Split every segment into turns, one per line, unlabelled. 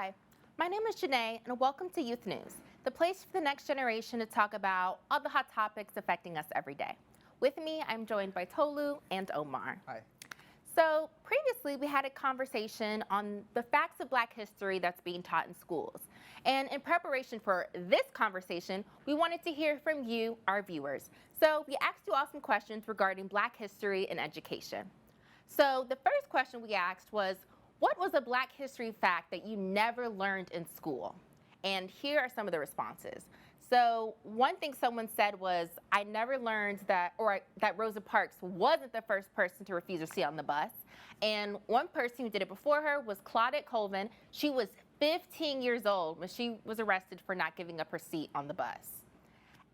Hi, my name is Janae, and welcome to Youth News, the place for the next generation to talk about all the hot topics affecting us every day. With me, I'm joined by Tolu and Omar.
Hi.
So previously, we had a conversation on the facts of Black history that's being taught in schools. And in preparation for this conversation, we wanted to hear from you, our viewers. So we asked you all some questions regarding Black history and education. So the first question we asked was, what was a Black history fact that you never learned in school? And here are some of the responses. So one thing someone said was, I never learned that Rosa Parks wasn't the first person to refuse a seat on the bus. And one person who did it before her was Claudette Colvin. She was 15 years old when she was arrested for not giving up her seat on the bus.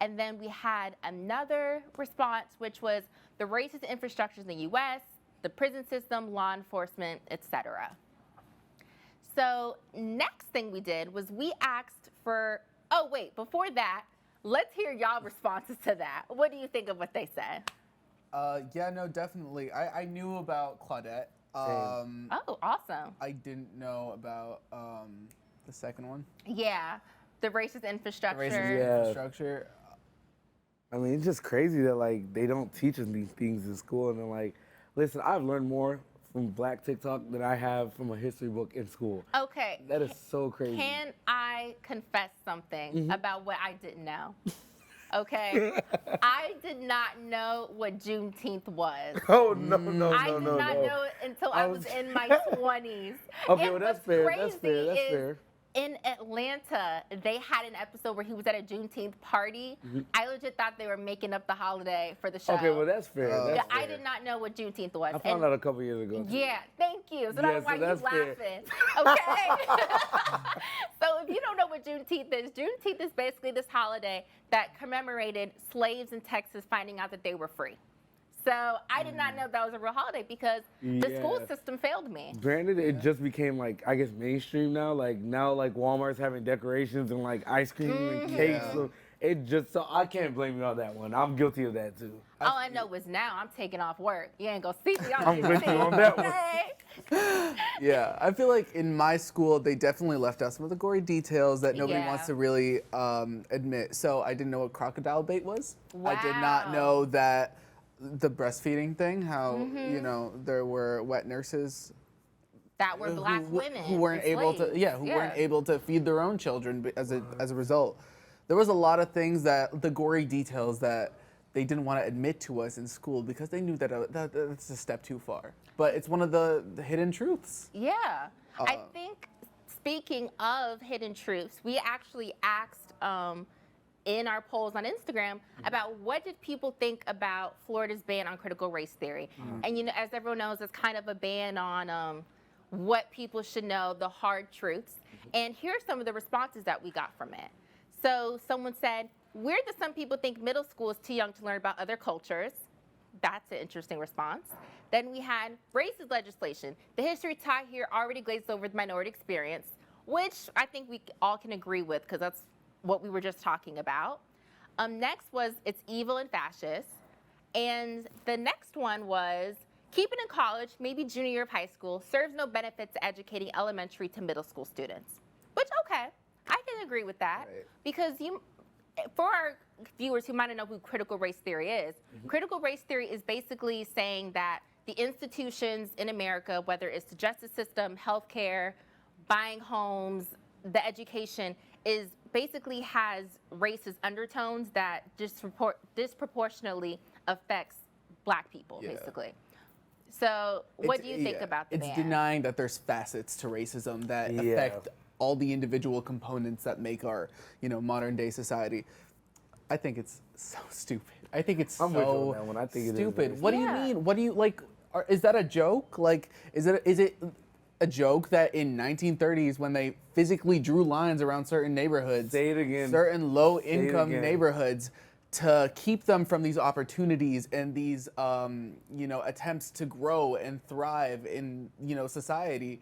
And then we had another response, which was the racist infrastructures in the US, the prison system, law enforcement, etc. So next thing we did was we asked for, oh wait, before that, let's hear y'all responses to that. What do you think of what they said?
Yeah, no, definitely. I knew about Claudette.
Oh, awesome.
I didn't know about the second one.
Yeah, the racist infrastructure.
The racist infrastructure.
I mean, it's just crazy that like they don't teach us these things in school, and then like, listen, I've learned more from Black TikTok than I have from a history book in school.
Okay.
That is so crazy.
Can I confess something about what I didn't know? Okay. I did not know what Juneteenth was.
Oh, no.
I did not know it until I was in my 20s.
Okay,
And
well, that's
what's
fair.
crazy
That's fair. That's
is
fair.
in Atlanta, they had an episode where he was at a Juneteenth party. I legit thought they were making up the holiday for the show.
Okay, well, that's fair. That's
Yeah,
fair.
I did not know what Juneteenth was.
I found out a couple years ago.
Yeah, thank you. So
Yeah,
that's
so
why
that's
you
fair.
laughing. Okay. So if you don't know what Juneteenth is basically this holiday that commemorated slaves in Texas finding out that they were free. So I did not know that was a real holiday because the school
Yeah.
system failed me.
Granted, it just became like, I guess, mainstream now. Like now, like Walmart's having decorations and like ice cream and cakes.
Yeah.
So it just, so I can't blame you on that one. I'm guilty of that too.
All I know is now I'm taking off work. You ain't gonna see me on
I'm with you on that one.
Okay?
Yeah, I feel like in my school, they definitely left out some of the gory details that nobody
Yeah.
wants to really admit. So I didn't know what crocodile bait was. I did not
Wow.
know that the breastfeeding thing, how, you know, there were wet nurses
That were Black women
who weren't
and
able to,
slaves.
weren't able to feed their own children as a result. There was a lot of things that the gory details that they didn't want to admit to us in school because they knew that that's a step too far. But it's one of the hidden truths.
Yeah. I think, speaking of hidden truths, we actually asked in our polls on Instagram about what did people think about Florida's ban on critical race theory. And you know, as everyone knows, it's kind of a ban on what people should know, the hard truths. And here are some of the responses that we got from it. So someone said, weird that some people think middle school is too young to learn about other cultures. That's an interesting response. Then we had racist legislation. The history taught here already glazed over the minority experience, which I think we all can agree with because that's what we were just talking about. Next was it's evil and fascist. And the next one was keeping in college, maybe junior year of high school, serves no benefit to educating elementary to middle school students. Which, okay, I can agree with that.
Right.
Because for our viewers who might not know who critical race theory is, critical race theory is basically saying that the institutions in America, whether it's the justice system, healthcare, buying homes, the education, is basically has racist undertones that disproportionately affects Black people,
Yeah.
basically. So what do you think about the
It's
ban?
denying that there's facets to racism that
Yeah.
affect all the individual components that make our, modern day society. I think it's so stupid. I think it's
I'm with you on
so
that one. I think it is
stupid.
very
What do you
Yeah.
mean? What do you like? Is that a joke? Like, is it a joke that in 1930s when they physically drew lines around certain neighborhoods,
Say it again.
certain low-income
again.
neighborhoods, to keep them from these opportunities and these attempts to grow and thrive in society?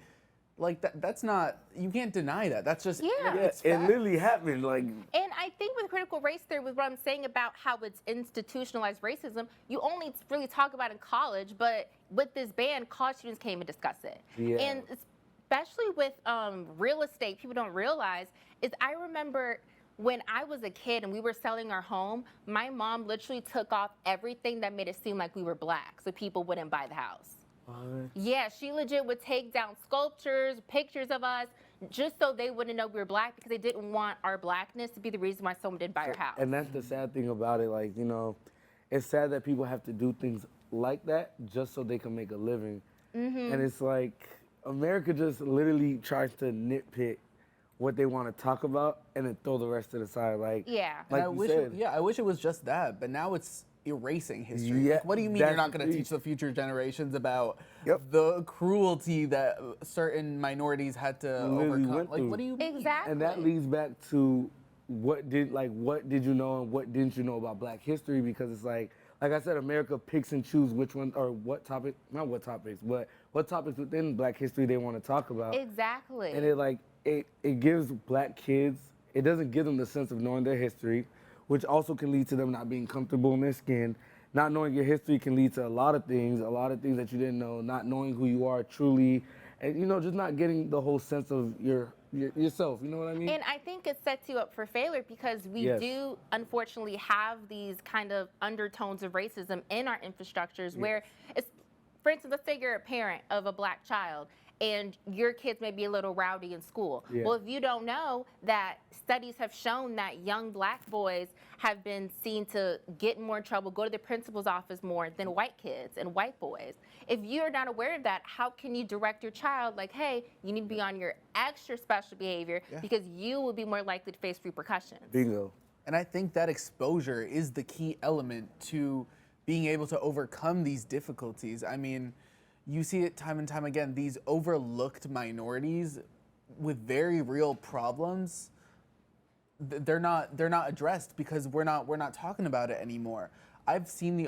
Like that's not, you can't deny that. That's just
Yeah.
it's
It
fact.
literally happened. Like,
And I think with critical race theory, with what I'm saying about how it's institutionalized racism, you only really talk about in college, but with this ban, college students can't even discuss it.
Yeah.
And especially with real estate, people don't realize is I remember when I was a kid and we were selling our home, my mom literally took off everything that made it seem like we were black so people wouldn't buy the house.
What?
Yeah, she legit would take down sculptures, pictures of us, just so they wouldn't know we were black because they didn't want our blackness to be the reason why someone didn't buy our house.
And that's the sad thing about it. Like, you know, it's sad that people have to do things like that just so they can make a living. And it's like America just literally tries to nitpick what they want to talk about and then throw the rest to the side. Like,
Yeah.
like
And I
you
wish
said.
I wish it was just that, but now it's erasing history.
Yeah,
Like, what do you mean
that's
you're not
the
going to
thing.
teach the future generations about
Yep.
the cruelty that certain minorities had to
Literally
overcome?
went
Like,
through.
what do you mean?
Exactly.
And that leads back to what did you know and what didn't you know about Black history? Because it's like I said, America picks and chooses which one or what topic, not what topics, but what topics within Black history they want to talk about.
Exactly.
And it gives Black kids, it doesn't give them the sense of knowing their history, which also can lead to them not being comfortable in their skin. Not knowing your history can lead to a lot of things that you didn't know, not knowing who you are truly, and you know, just not getting the whole sense of yourself, you know what I mean?
And I think it sets you up for failure because we
Yes.
do unfortunately have these kind of undertones of racism in our infrastructures where it's, for instance, let's say you're a parent of a black child and your kids may be a little rowdy in school.
Yeah.
Well, if you don't know that studies have shown that young black boys have been seen to get in more trouble, go to the principal's office more than white kids and white boys. If you're not aware of that, how can you direct your child like, hey, you need to be on your extra special behavior because you will be more likely to face repercussions.
Bingo.
And I think that exposure is the key element to being able to overcome these difficulties. I mean, you see it time and time again, these overlooked minorities with very real problems, they're not addressed because we're not talking about it anymore. I've seen the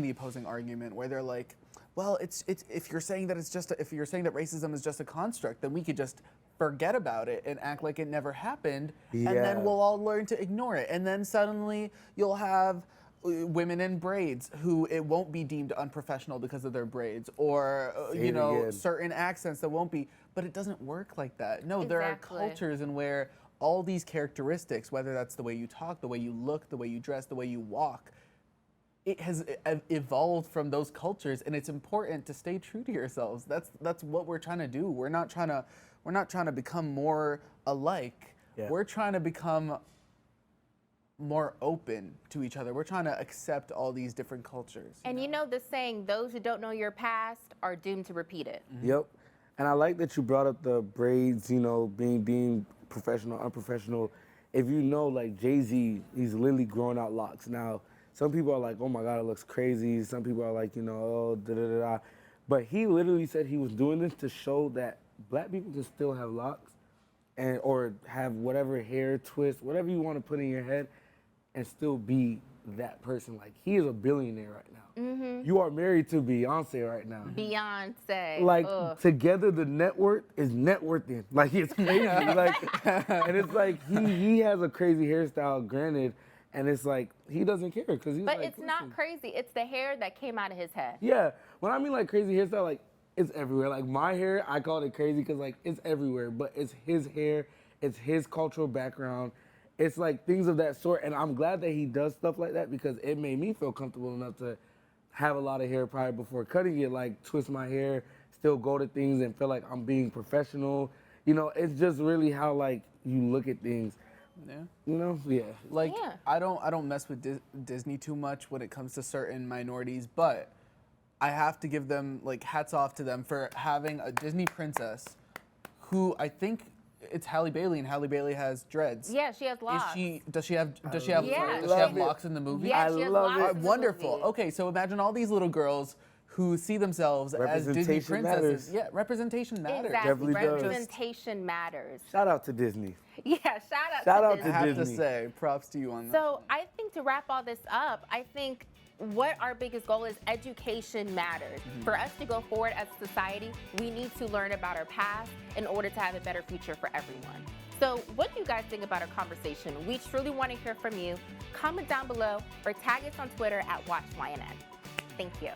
opposing argument where they're like, well, it's if you're saying that racism is just a construct, then we could just forget about it and act like it never happened, and
Yeah.
then we'll all learn to ignore it. And then suddenly you'll have women in braids who it won't be deemed unprofessional because of their braids, or
Say it again.
certain accents that won't be. But it doesn't work like that. No, there are
Exactly.
cultures in where all these characteristics, whether that's the way you talk, the way you look, the way you dress, the way you walk, it has evolved from those cultures, and it's important to stay true to yourselves. That's what we're trying to do. We're not trying to become more alike.
Yeah.
We're trying to become more open to each other. We're trying to accept all these different cultures.
And you know the saying, those who don't know your past are doomed to repeat it.
Yep. And I like that you brought up the braids, you know, being deemed professional, unprofessional. If you know, like Jay-Z, he's literally growing out locks. Now, some people are like, oh my God, it looks crazy. Some people are like, you know, oh, da-da-da-da. But he literally said he was doing this to show that Black people can still have locks or have whatever hair twist, whatever you want to put in your head, and still be that person. Like, he is a billionaire right now.
Mm-hmm.
You are married to Beyonce right now.
Beyonce.
Like,
ugh.
together the net worth is net worthing. Like, it's crazy. Like, and it's like he has a crazy hairstyle, granted, and it's like he doesn't care because he's
But
like,
it's not
listen.
crazy. It's the hair that came out of his head.
Yeah, when I mean like crazy hairstyle, like it's everywhere. Like my hair, I call it crazy because like it's everywhere. But it's his hair, it's his cultural background. It's like things of that sort, and I'm glad that he does stuff like that because it made me feel comfortable enough to have a lot of hair prior before cutting it, like twist my hair, still go to things and feel like I'm being professional. You know, it's just really how like you look at things.
Yeah.
You know, yeah.
Like,
Yeah.
I don't mess with Disney too much when it comes to certain minorities, but I have to give them like hats off to them for having a Disney princess who I think it's Halle Bailey, and Halle Bailey has dreads.
Yeah, she has locks.
Does she have
Yeah.
love it.
locks in the movie?
Yeah,
I
she has
love
locks
it.
in the
Wonderful.
movie.
Okay, so imagine all these little girls who see themselves as Disney
Representation
princesses.
matters.
Yeah, representation matters.
Exactly.
Definitely does.
Representation matters.
Shout out to Disney.
Yeah, shout
Shout
out
out
to
to
I
Disney.
have to
Disney.
say, props to you on that.
So I think to wrap all this up, I think what our biggest goal is education matters. For us to go forward as a society, we need to learn about our past in order to have a better future for everyone. So what do you guys think about our conversation? We truly want to hear from you. Comment down below or tag us on Twitter at WatchYNN. Thank you.